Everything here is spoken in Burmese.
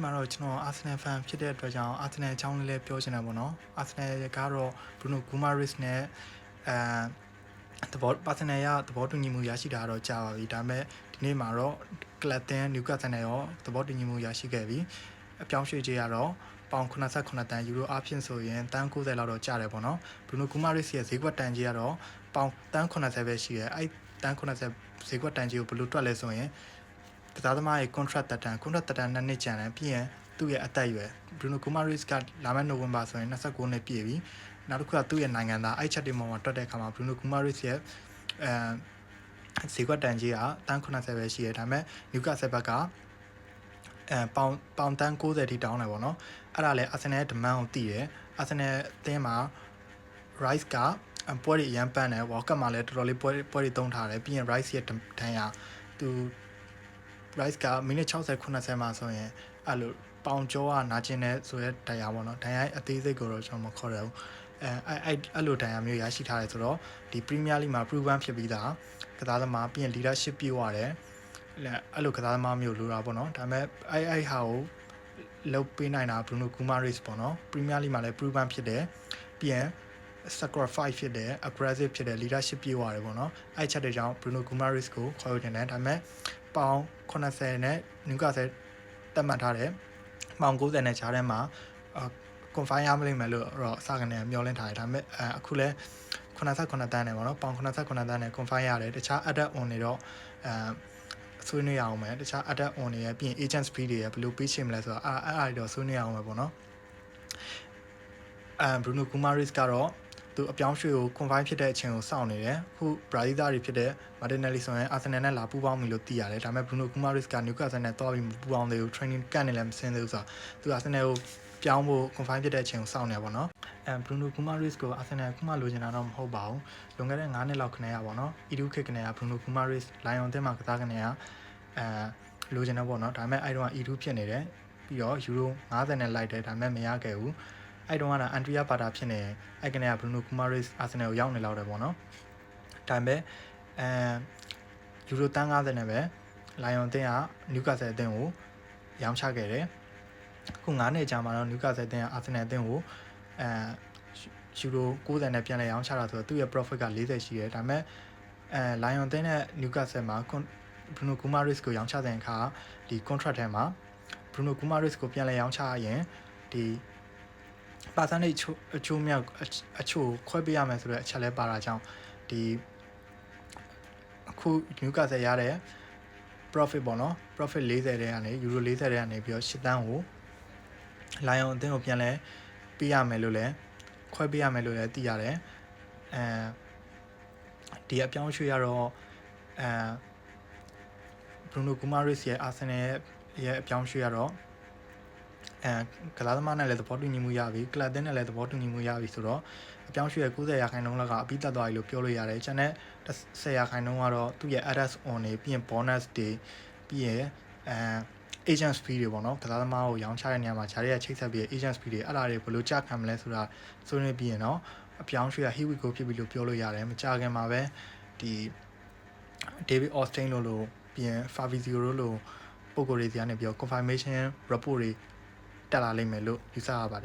မှာတော့ကျွန်တော် Arsenal fan ဖြစ်တဲ့အတွက်ကြောင့် Arsenal အကြောင်းလေးလည်းပြောချင်တာပေါ့နော် Arsenal ကတော့ Bruno Guimaraes နဲ့သဘော Arsenal ရသဘောတူညီမှုရရှိတာတော့ကြာပါပြီဒါပေမဲ့ဒီနေ့မှာတော့ Clapton Newcastle နဲ့ရောသဘောတူညီမှုရရှိခဲ့ပြီအပြောင်းရွှေ့ခြင်းကတော့ပေါင်89တန်ယူရိုအဖြစ်ဆိုရင်တန်း90လောက်တော့ကျတယ်ပေါ့နော် Bruno Guimaraes ရဲ့ဈေးကွက်တန်ကြီးကတော့ပေါင်တန်း80ပဲရှိတယ်အဲ့တန်း80ဈေးကွက်တန်ကြီးကိုဘယ်လိုတွက်လဲဆိုရင်တသားသမားရဲ့ contract တက်တန်း2နှစ်ကျန်တယ်ပြီးရင်သူ့ရဲ့အသက်အရွယ် Bruno Guimaraes ကလာမယ့် November ဆိုရင်29နှစ်ပြည့်ပြီနောက်တစ်ခုကသူ့ရဲ့နိုင်ငံသားအဲ့ချက်တွေမှာတွက်တဲ့အခါမှာ Bruno Guimaraes ရဲ့ဈေးကွက်တန်ကြီးကတန်း80ပဲရှိတယ်ဒါပေမဲ့ Newcastle ဘက်ကပေါင်တန်း90ထိတောင်းတယ်ပေါ့နော်အဲ့ဒါလည်း Arsenal ရဲ့ demand ကိုတည်တယ် Arsenal အသင်းမှာ Rice ကပွဲတွေအရန်ပန်းတယ် World Cup မှာလည်းတော်တော်လေးပွဲတွေသုံးထားတယ်ပြီးရင် Rice ရဲ့ဒဏ်ရာသူ Rice ကမိနစ်60 90မှာဆိုရင်အဲ့လိုပေါင်ကြောကနာကျင်တဲ့ဆိုရဲဒဏ်ရာပေါ့နော်ဒဏ်ရာအသေးစိတ်ကိုတော့ကျွန်တော်မခေါ်ရဘူးအဲ့လိုဒဏ်ရာမျိုးရရှိထားတယ်ဆိုတော့ဒီ Premier League မှာ proven ဖြစ်ပြီးသားကစားသမားပြီးရင် leadership ပြည့်ဝတယ်အဲ့လိုကစားသမားမျိုးလိုတာပေါ့နော်ဒါပေမဲ့အဲ့ဟာကိုလုပ်ပေးနိုင်တာ Bruno Guimaraes ပေါ့နော် Premier League မှာလည်း proven ဖြစ်တယ်ပြီးရင် sacrifice ဖြစ်တယ် aggressive ဖြစ်တယ် leadership ပြည့်ဝတယ်ပေါ့နော်အဲ့ချက်တွေကြောင့် Bruno Guimaraes ကိုခေါ်ယူတင်တယ်ဒါပေမဲ့ပေါင်80နဲ့ Newcastle တက်မှတ်ထားတယ်ပေါင်90နဲ့ခြားထဲမှာconfirm ရမလိမ့်မယ်လို့တော့အစကနေမျှော်လင့်ထားတယ်ဒါပေမဲ့အခုလဲ89တန်းနဲ့ပေါ့နော်ပေါင်89တန်းနဲ့ confirm ရတယ်တခြား add on တွေတော့ဆွေးနွေးရအောင်မယ်တခြား add on တွေရပြီးရင် agent fee တွေရဘယ်လိုပေးချင်မလဲဆိုတော့အဲ့ဒါတွေတော့ဆွေးနွေးရအောင်မယ်ပေါ့နော်Bruno Guimaraes ကတော့သူအပြောင်းရွှေ့ကို confirm ဖြစ်တဲ့အချိန်ကိုစောင့်နေတယ်အခု Brazil သားတွေဖြစ်တဲ့ Martinelli ဆိုရင် Arsenal နဲ့လာပူးပေါင်းပြီလို့သိရတယ်ဒါပေမဲ့ Bruno Guimaraes က Newcastle နဲ့တွားပြီးမပူးပေါင်းသေးဘူး training camp နဲ့လည်းမဆင်းသေးဘူးဆိုတော့သူ Arsenal ကိုပြောင်းဖို့ confirm ဖြစ်တဲ့အချိန်ကိုစောင့်နေပါတော့Bruno Guimaraes ကို Arsenal ခုမှလိုချင်တာတော့မဟုတ်ပါဘူးလွန်ခဲ့တဲ့9နှစ်လောက်ခနဲ့ရပါတော့ Edu ခေတ်ခနဲ့ရ Bruno Guimaraes Lion အသင်းမှာကစားခနဲ့ရလိုချင်တော့ပေါ့နော်ဒါပေမဲ့အဲ့တော့ Edu ဖြစ်နေတယ်ပြီးတော့ Euro 50နဲ့လိုက်တယ်ဒါပေမဲ့မရခဲ့ဘူးအဲ့တုန်းကတော့ Andrea Bata ဖြစ်နေအဲ့ကနေက Bruno Guimaraes Arsenal ကိုရောက်နေလောက်တယ်ပေါ့နော်ဒါပေမဲ့Euro 50နဲ့ပဲ Lion အသင်းက Newcastle အသင်းကိုရောင်းချခဲ့တယ်အခု9နှစ်ကြာမှာတော့ Newcastle အသင်းက Arsenal အသင်းကိုEuro 90နဲ့ပြန်လဲရောင်းချတာဆိုတော့သူ့ရဲ့ profit က40ရှိတယ်ဒါပေမဲ့Lion အသင်းနဲ့ Newcastle မှာ Bruno Guimaraes ကိုရောင်းချတဲ့အခါဒီ contract ထဲမှာ Bruno Guimaraes ကိုပြန်လဲရောင်းချရင်ဒီ percentage အချိုးမြောက်အချို့ခွဲပေးရမယ်ဆိုတော့အချက်လဲပါတာကြောင့်ဒီအခု Newcastle ရတဲ့ profit ပေါ့နော် profit 40တဲ့ကနေ euro 40တဲ့ကနေပြီးတော့10တန်းကို Lion အသင်းကိုပြန်လဲပေးရမယ်လို့လဲခွဲပေးရမယ်လို့လဲသိရတယ်ဒီအပြောင်းရွှေ့ရတော့Bruno Guimaraes ရဲ့ Arsenal ရဲ့အပြောင်းရွှေ့ရတော့ကစားသမားနဲ့လည်းသဘောတူညီမှုရပြီကလပ်တင်းနဲ့လည်းသဘောတူညီမှုရပြီဆိုတော့အပြောင်းရွှေ့ရဲ့90%လောက်ကအပြီးတက်သွားပြီလို့ပြောလို့ရတယ်ကျန်တဲ့10%ကတော့သူ့ရဲ့ add on တွေပြီးရင် bonus တွေပြီးရင်agent fee တွေပေါ့နော်ကစားသမားကိုရောင်းချတဲ့နေရာမှာဂျာရီရဲ့ချိတ်ဆက်ပြီး agent fee တွေအဲ့ဒါတွေဘယ်လိုကြခံမလဲဆိုတာဆွေးနွေးပြီးရင်တော့အပြောင်းရွှေ့က here we go ဖြစ်ပြီလို့ပြောလို့ရတယ်မကြခင်မှာပဲဒီ David Ornstein လို့ပြီးရင် Fabrizio လို့ပုံကိုယ်တွေစီကနေပြီးတော့ confirmation report တွေတက်လာလိမ့်မယ်လို့ယူဆရပါတယ်